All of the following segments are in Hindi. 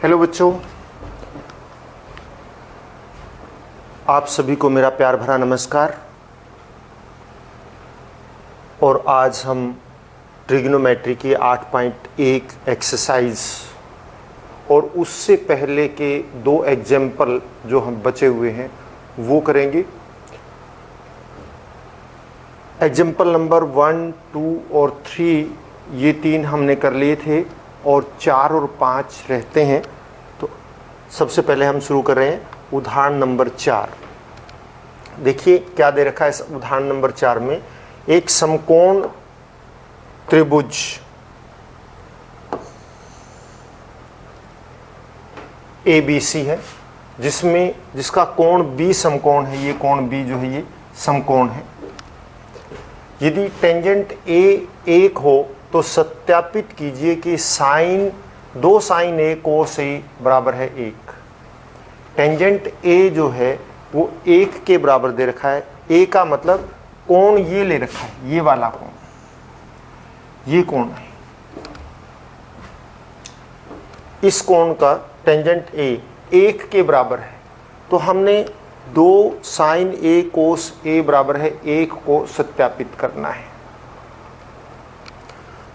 हेलो बच्चों, आप सभी को मेरा प्यार भरा नमस्कार। और आज हम ट्रिग्नोमेट्री की 8.1 एक्सरसाइज और उससे पहले के 2 एग्जाम्पल जो हम बचे हुए हैं वो करेंगे। एग्जाम्पल नंबर 1, 2 और 3 ये 3 हमने कर लिए थे और 4 और 5 रहते हैं। तो सबसे पहले हम शुरू कर रहे हैं उदाहरण नंबर 4। देखिए क्या दे रखा है इस उदाहरण नंबर 4 में। एक समकोण त्रिभुज ABC है जिसका कोण B समकोण है। ये कोण B जो है ये समकोण है। यदि टेंजेंट A 1 हो तो सत्यापित कीजिए कि दो साइन A cos A बराबर है 1। टेंजेंट A जो है वो 1 के बराबर दे रखा है। A का मतलब कोण ये ले रखा है, ये वाला कोण, ये कोण है। इस कोण का टेंजेंट A 1 के बराबर है। तो हमने 2 साइन A cos A बराबर है 1 को सत्यापित करना है।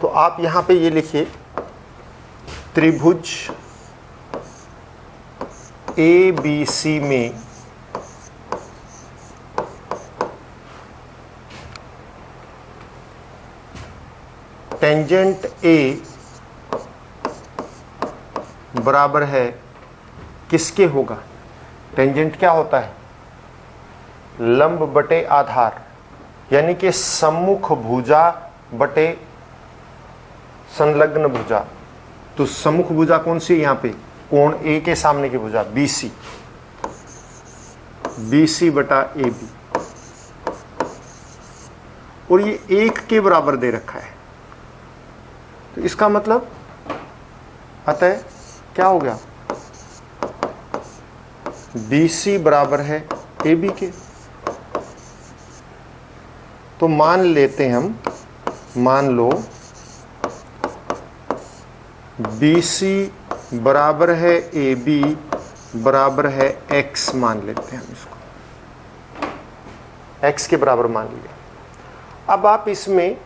तो आप यहां पे ये लिखिए, त्रिभुज ABC में टेंजेंट A बराबर है किसके होगा। टेंजेंट क्या होता है? लंब बटे आधार, यानी कि सम्मुख भुजा बटे संलग्न भुजा। तो सम्मुख भुजा कौन सी है? यहाँ पे कोण A के सामने की भुजा BC बटा AB। और ये 1 के बराबर दे रखा है। तो इसका मतलब अतः क्या हो गया? BC बराबर है AB के। तो मान लेते हैं हम, मान लो BC बराबर है AB बराबर है X। मान लेते हैं हम इसको X के बराबर मान लिया। अब आप इसमें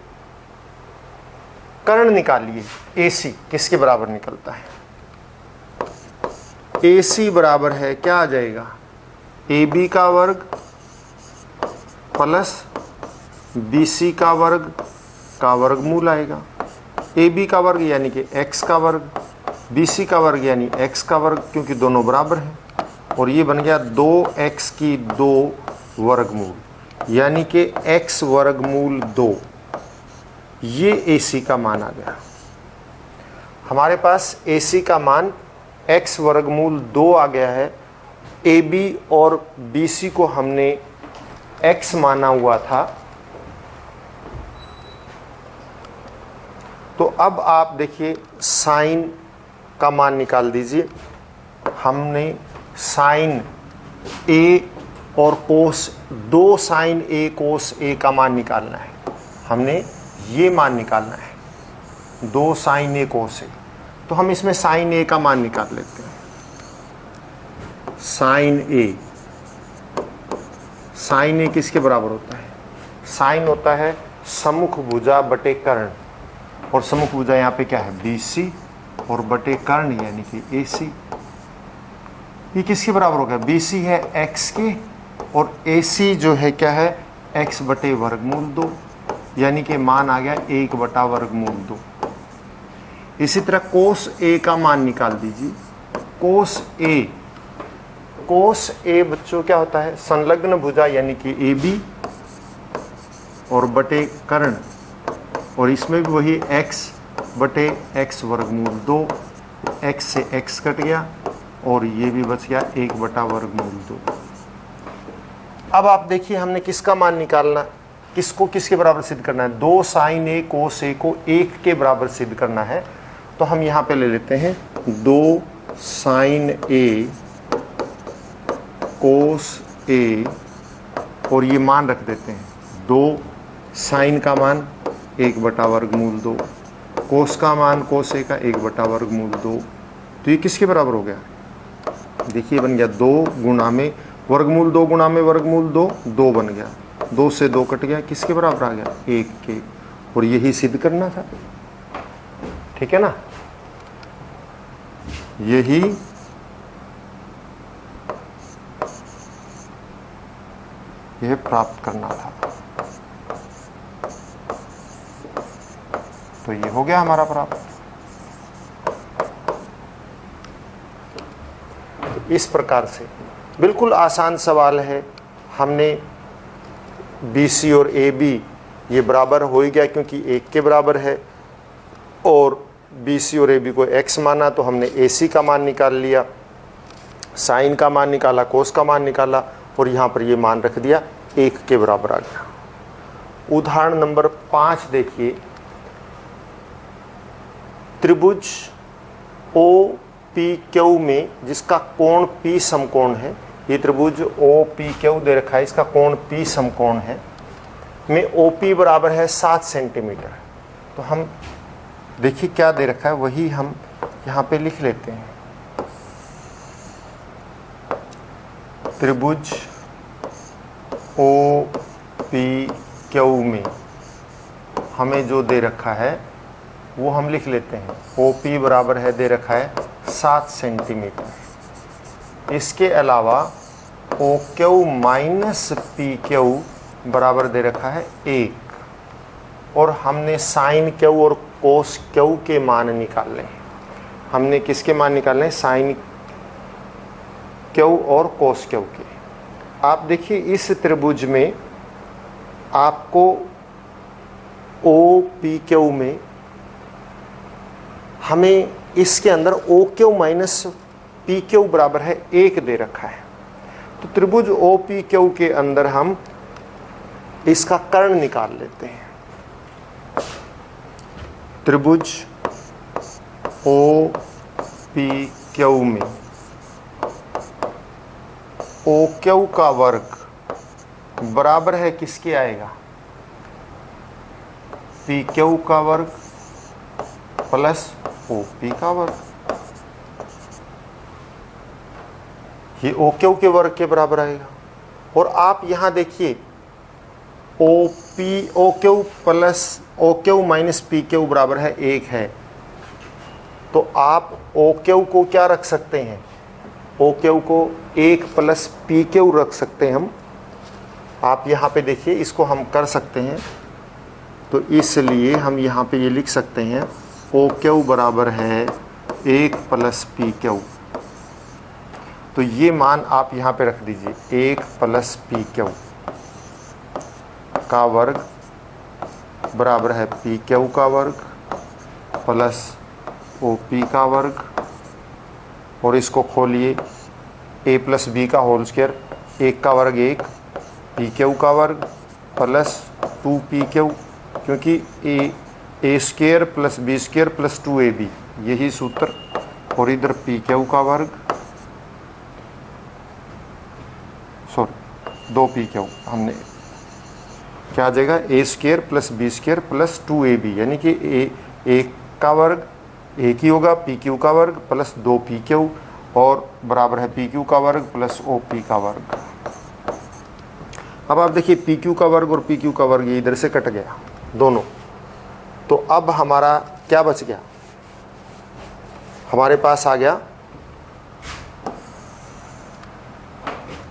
कर्ण निकालिए। AC किसके बराबर निकलता है? AC बराबर है, क्या आ जाएगा? AB का वर्ग प्लस BC का वर्गमूल आएगा। AB का वर्ग यानी कि X का वर्ग, BC का वर्ग यानी X का वर्ग, क्योंकि दोनों बराबर हैं। और ये बन गया 2x की 2 वर्गमूल, यानी कि x वर्गमूल 2। ये AC का मान आ गया। हमारे पास AC का मान x वर्गमूल 2 आ गया है। AB और BC को हमने x माना हुआ था। तो अब आप देखिए साइन का मान निकाल दीजिए। हमने साइन A और कोस 2 साइन A कोस A का मान निकालना है। हमने ये मान निकालना है 2 साइन A कोस A। तो हम इसमें साइन A का मान निकाल लेते हैं। साइन A किसके बराबर होता है? साइन होता है सम्मुख भुजा बटे कर्ण। और सम्मुख भुजा यहाँ पे क्या है? BC और बटे कर्ण यानी कि AC। ये किसके बराबर हो गया? BC है X के और AC जो है क्या है? X बटे वर्गमूल 2, यानी कि मान आ गया 1 बटा वर्गमूल 2। इसी तरह कोस A का मान निकाल दीजिए। कोस A बच्चों क्या होता है? संलग्न भुजा यानी कि AB और बटे कर्ण। और इसमें भी वही x बटे x वर्गमूल 2। x से x कट गया और ये भी बच गया 1 बटा वर्गमूल 2। अब आप देखिए हमने किसका मान निकालना, किसको किसके बराबर सिद्ध करना है? 2 साइन A कोस A को 1 के बराबर सिद्ध करना है। तो हम यहाँ पे ले लेते हैं 2 साइन A कोस A और ये मान रख देते हैं 2 साइन का मान 1 बटा वर्गमूल 2, कोस का मान कोस A का 1 बटा वर्गमूल 2 तो ये किसके बराबर हो गया, देखिए बन गया 2 गुणा में वर्गमूल 2 गुणा में वर्गमूल 2, 2 बन गया, 2 से 2 कट गया, किसके बराबर आ गया, 1 के। और यही सिद्ध करना था, ठीक है ना, यही यह प्राप्त करना था। तो ये हो गया हमारा प्राप्त। तो इस प्रकार से बिल्कुल आसान सवाल है। हमने BC और AB ये बराबर हो ही गया क्योंकि 1 के बराबर है, और BC और AB को x माना तो हमने AC का मान निकाल लिया, साइन का मान निकाला, कोस का मान निकाला, और यहाँ पर ये मान रख दिया 1 के बराबर आ गया। उदाहरण नंबर 5 देखिए, त्रिभुज OPQ में जिसका कोण P समकोण है, ये त्रिभुज OPQ दे रखा है, इसका कोण P समकोण है, में OP बराबर है 7 सेंटीमीटर। तो हम देखिए क्या दे रखा है वही हम यहाँ पे लिख लेते हैं। त्रिभुज OPQ में हमें जो दे रखा है वो हम लिख लेते हैं। OP बराबर है दे रखा है 7 सेंटीमीटर। इसके अलावा OQ माइनस PQ बराबर दे रखा है 1, और हमने साइन Q और कोस Q के मान निकालने हैं। हमने किसके मान निकालने हैं, साइन Q और कोस Q के। आप देखिए इस त्रिभुज में आपको OPQ में हमें इसके अंदर OQ माइनस PQ बराबर है 1 दे रखा है। तो त्रिभुज OPQ के अंदर हम इसका कर्ण निकाल लेते हैं। त्रिभुज OPQ में OQ का वर्ग बराबर है किसके आएगा, PQ का वर्ग प्लस OP का वर्ग। ये OQ के वर्ग के बराबर आएगा। और आप यहां देखिए OQ plus OQ minus PQ बराबर है 1 है, तो आप OQ को क्या रख सकते हैं, OQ को 1 प्लस PQ रख सकते हैं हम। आप यहाँ पे देखिए इसको हम कर सकते हैं, तो इसलिए हम यहाँ पे ये लिख सकते हैं OQ बराबर है 1 प्लस PQ। तो ये मान आप यहाँ पे रख दीजिए, 1 प्लस PQ का वर्ग बराबर है PQ का वर्ग प्लस OP का वर्ग, और इसको खोलिए A प्लस B का होल स्क्वायर, 1 का वर्ग 1, PQ का वर्ग प्लस 2PQ, क्योंकि A square plus B square plus 2AB यही सूत्र, और इधर PQ का वर्ग, सॉरी 2PQ, हमने क्या आ जाएगा A square plus B square plus 2AB, यानी कि A का वर्ग 1 ही होगा, PQ का वर्ग प्लस 2PQ, और बराबर है PQ का वर्ग प्लस OP का वर्ग। अब आप देखिए PQ का वर्ग और PQ का वर्ग ये इधर से कट गया दोनों, तो अब हमारा क्या बच गया, हमारे पास आ गया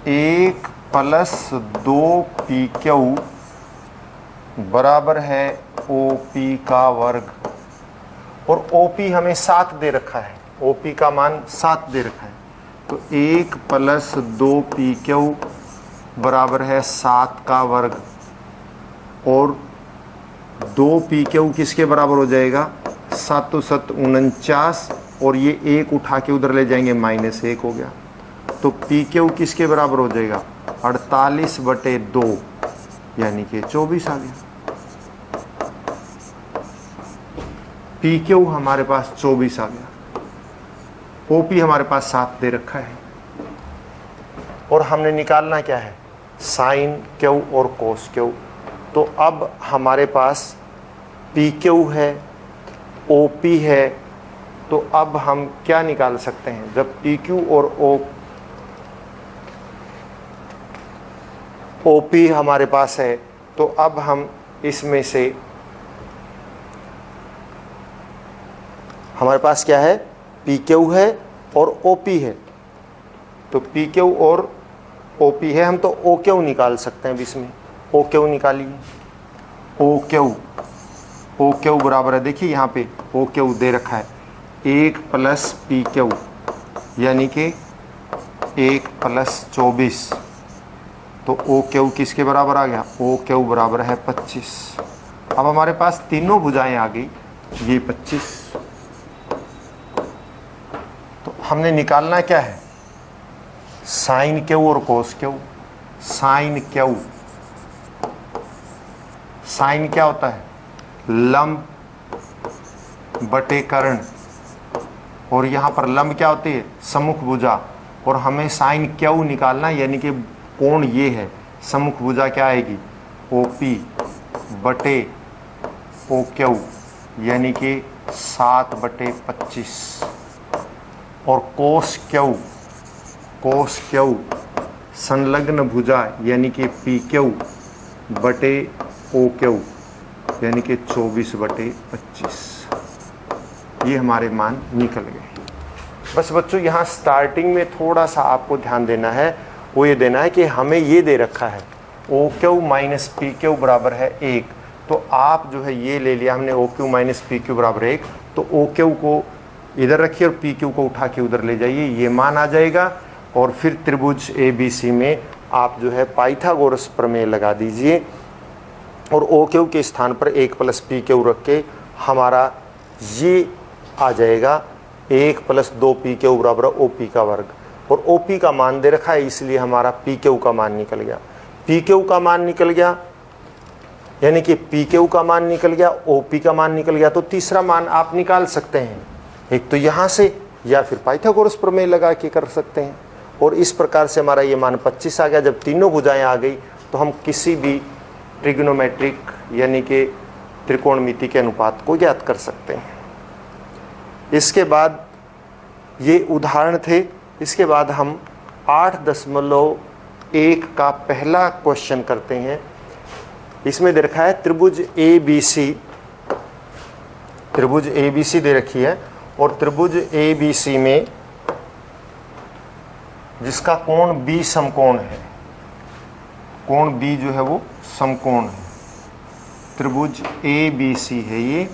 1 प्लस 2PQ बराबर है OP का वर्ग, और OP हमें 7 दे रखा है, OP का मान 7 दे रखा है, तो 1 प्लस 2PQ बराबर है 7 का वर्ग, और 2PQ किसके बराबर हो जाएगा, 7 तो 7 49, और ये 1 उठा के उधर ले जाएंगे -1 हो गया, तो PQ किसके बराबर हो जाएगा 48/2, यानी कि 24 आ गया। PQ हमारे पास 24 आ गया, OP हमारे पास 7 दे रखा है, और हमने निकालना क्या है, साइन Q और कोस Q। तो अब हमारे पास PQ है, OP है, तो अब हम क्या निकाल सकते हैं, जब PQ और OP हमारे पास है तो अब हम इसमें से हमारे पास क्या है, PQ है और OP है। तो PQ और OP है, हम तो OQ निकाल सकते हैं इसमें। OQ निकालिए, OQ बराबर है, देखिए यहाँ पे OQ दे रखा है 1 + PQ यानी कि 1 + 24। तो OQ किसके बराबर आ गया, OQ बराबर है 25। अब हमारे पास तीनों भुजाएं आ गई, ये 25। तो हमने निकालना क्या है, साइन Q और कोस Q। साइन Q, साइन क्या होता है, लंब बटे कर्ण, और यहाँ पर लंब क्या होती है, सम्मुख भुजा। और हमें साइन Q निकालना, यानी कि कोण ये है, सम्मुख भुजा क्या आएगी, OP बटे OQ यानी कि 7/25। और कोस Q संलग्न भुजा यानी कि PQ बटे OQ यानी कि 24/25। ये हमारे मान निकल गए। बस बच्चों, यहाँ स्टार्टिंग में थोड़ा सा आपको ध्यान देना है, वो ये देना है कि हमें ये दे रखा है OQ - PQ बराबर है 1। तो आप जो है ये ले लिया हमने, OQ - PQ बराबर 1। तो OQ को इधर रखिए और PQ को उठा के उधर ले जाइए, ये मान आ जाएगा। और फिर त्रिभुज ABC में आप जो है पाइथागोरस प्रमेय लगा दीजिए और OQ के स्थान पर 1 + PQ रख के हमारा ये आ जाएगा 1 + 2 PQ बराबर OP का वर्ग। और OP का मान दे रखा है, इसलिए हमारा PQ का मान निकल गया। PQ का मान निकल गया यानी कि PQ का मान निकल गया, OP का मान निकल गया। तो तीसरा मान आप निकाल सकते हैं, एक तो यहाँ से या फिर पाइथागोरस प्रमेय लगा के कर सकते हैं। और इस प्रकार से हमारा ये मान 25 आ गया। जब तीनों भुजाएं आ गई तो हम किसी भी ट्रिग्नोमेट्रिक यानी कि त्रिकोणमिति के अनुपात को ज्ञात कर सकते हैं। इसके बाद ये उदाहरण थे। इसके बाद हम 8.1 का पहला क्वेश्चन करते हैं। इसमें दे रखा है त्रिभुज ABC दे रखी है, और त्रिभुज ABC में जिसका कोण B समकोण है, कोण B जो है वो समकोण है। त्रिभुज ABC है ये,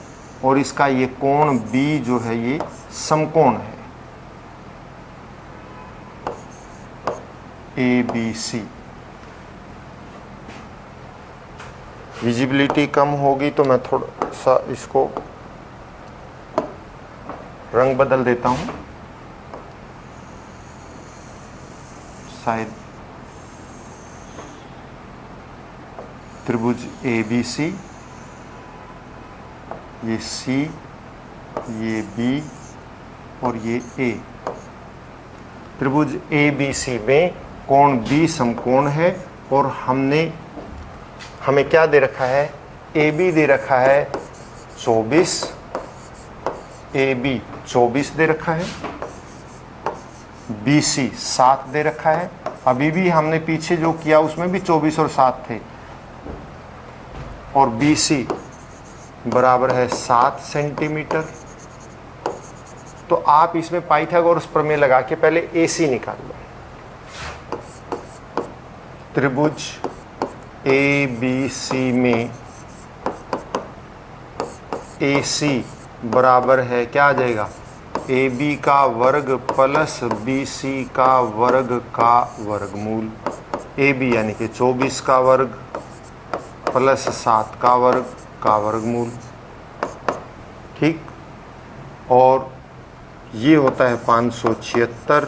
और इसका ये कोण B जो है ये समकोण है, ABC। विजिबिलिटी कम होगी तो मैं थोड़ा सा इसको रंग बदल देता हूं, शायद। त्रिभुज ABC, ये C, ये B और ये A। त्रिभुज ABC में कोण B समकोण है, और हमें क्या दे रखा है, AB दे रखा है 24, AB 24 दे रखा है, BC 7 दे रखा है। अभी भी हमने पीछे जो किया उसमें भी 24 और 7 थे, और BC बराबर है 7 सेंटीमीटर। तो आप इसमें पाइथागोरस प्रमेय लगा के पहले AC निकाल लो। त्रिभुज ABC में AC बराबर है, क्या आ जाएगा, AB का वर्ग प्लस BC का वर्ग का वर्गमूल। AB यानी कि 24 का वर्ग प्लस 7 का वर्ग का वर्गमूल, ठीक। और ये होता है 576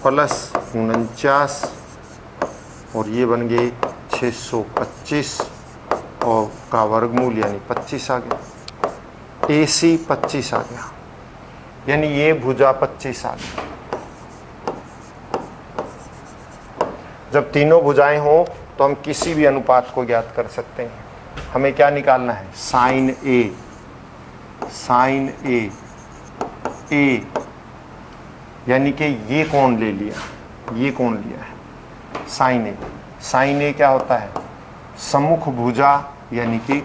प्लस 49, और ये बन गए 625 और का वर्गमूल यानी 25 आ गया। AC 25 आ गया, यानी ये भुजा 25 आ गई। जब तीनों भुजाएं हो तो हम किसी भी अनुपात को ज्ञात कर सकते हैं। हमें क्या निकालना है, साइन A ए, यानी कि ये कोण ले लिया, ये कोण लिया है साइन ए। साइन ए क्या होता है? सम्मुख भुजा यानी कि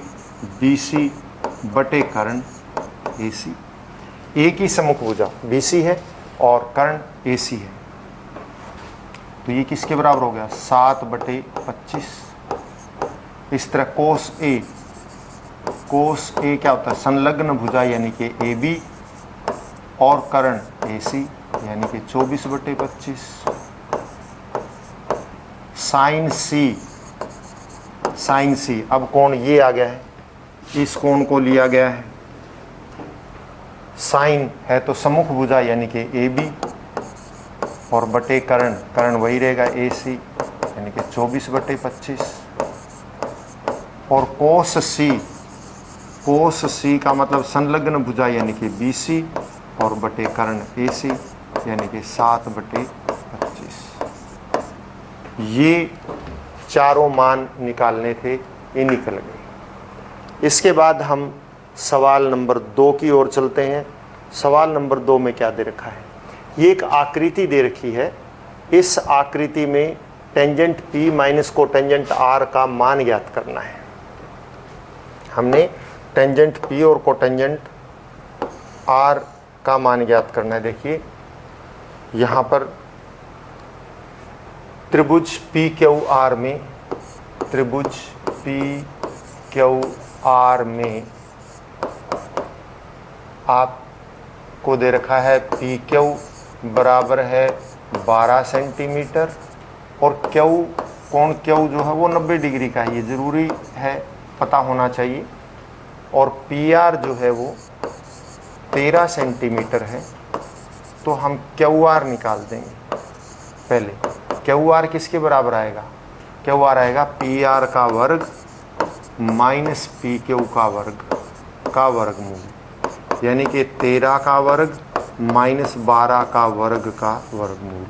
BC बटे कर्ण AC। ए की सम्मुख भुजा BC है और कर्ण AC है, तो ये किसके बराबर हो गया? 7/25। इस तरह कोस ए, कोस ए क्या होता है? संलग्न भुजा यानी कि AB और कर्ण AC यानी कि 24/25। साइन C, साइन C, अब कोण ये आ गया है, इस कोण को लिया गया है। साइन है तो सम्मुख भुजा यानी कि AB और बटे कर्ण, कर्ण वही रहेगा AC यानी कि 24/25। और कोस C, कोस C का मतलब संलग्न भुजा यानी कि BC और बटे कर्ण AC यानी कि 7/25। ये चारों मान निकालने थे, ये निकल गए। इसके बाद हम सवाल नंबर 2 की ओर चलते हैं। सवाल नंबर 2 में क्या दे रखा है? ये एक आकृति दे रखी है। इस आकृति में tangent P minus cotangent R का मान ज्ञात करना है। हमने टेंजेंट P और कोटेंजेंट R का मान ज्ञात करना है। देखिए यहाँ पर त्रिभुज PQR में, त्रिभुज PQR में आपको दे रखा है PQ बराबर है 12 सेंटीमीटर और कोण Q जो है वो 90 डिग्री का है, ये ज़रूरी है, पता होना चाहिए। और PR जो है वो 13 सेंटीमीटर है, तो हम QR निकाल देंगे। पहले QR किसके बराबर आएगा? QR आएगा PR का वर्ग माइनस PQ का वर्गमूल, यानी कि 13 का वर्ग माइनस 12 का वर्ग का वर्गमूल,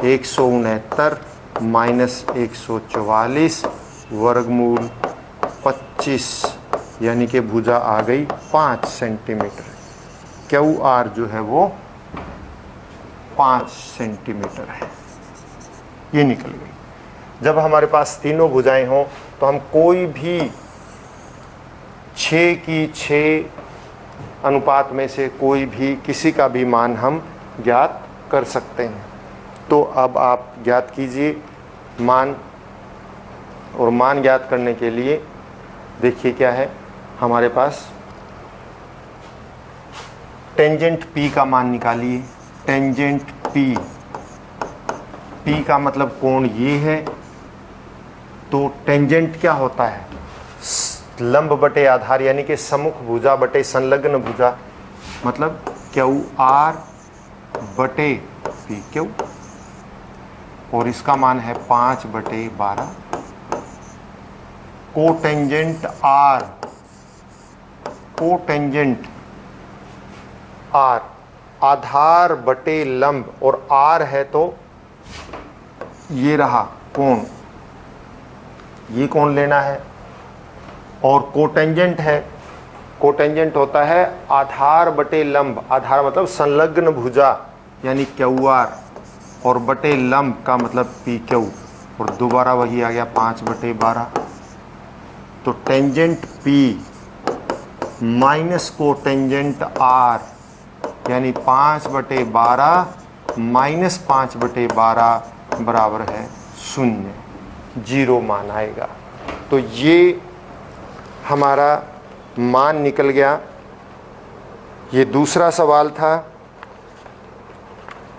169 माइनस 144 वर्गमूल 25, यानी कि भुजा आ गई 5 सेंटीमीटर। QR जो है वो 5 सेंटीमीटर है, ये निकल गई। जब हमारे पास तीनों भुजाएं हों तो हम कोई भी 6 की 6 अनुपात में से कोई भी किसी का भी मान हम ज्ञात कर सकते हैं। तो अब आप ज्ञात कीजिए मान, और मान ज्ञात करने के लिए देखिए क्या है हमारे पास। टेंजेंट P का मान निकालिए। टेंजेंट P का मतलब कोण ये है, तो टेंजेंट क्या होता है? लंब बटे आधार, यानी कि सम्मुख भुजा बटे संलग्न भुजा, मतलब QR बटे PQ, और इसका मान है 5/12। कोटेंजेंट R, कोटेंजेंट R आधार बटे लंब, और R है तो ये रहा कोण, ये कोण लेना है। और कोटेंजेंट है, कोटेंजेंट होता है आधार बटे लंब, आधार मतलब संलग्न भुजा यानी QR, और बटे लंब का मतलब PQ, और दोबारा वही आ गया 5/12। तो tangent P minus cotangent R यानी 5/12 माइनस 5/12 बराबर है 0, 0 मान आएगा। तो ये हमारा मान निकल गया। ये दूसरा सवाल था।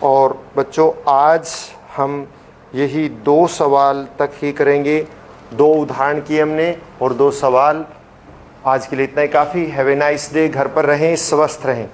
और बच्चों आज हम यही 2 सवाल तक ही करेंगे। 2 उदाहरण किए हमने और 2 सवाल। आज के लिए इतना ही काफ़ी। Have a nice day. घर पर रहें, स्वस्थ रहें।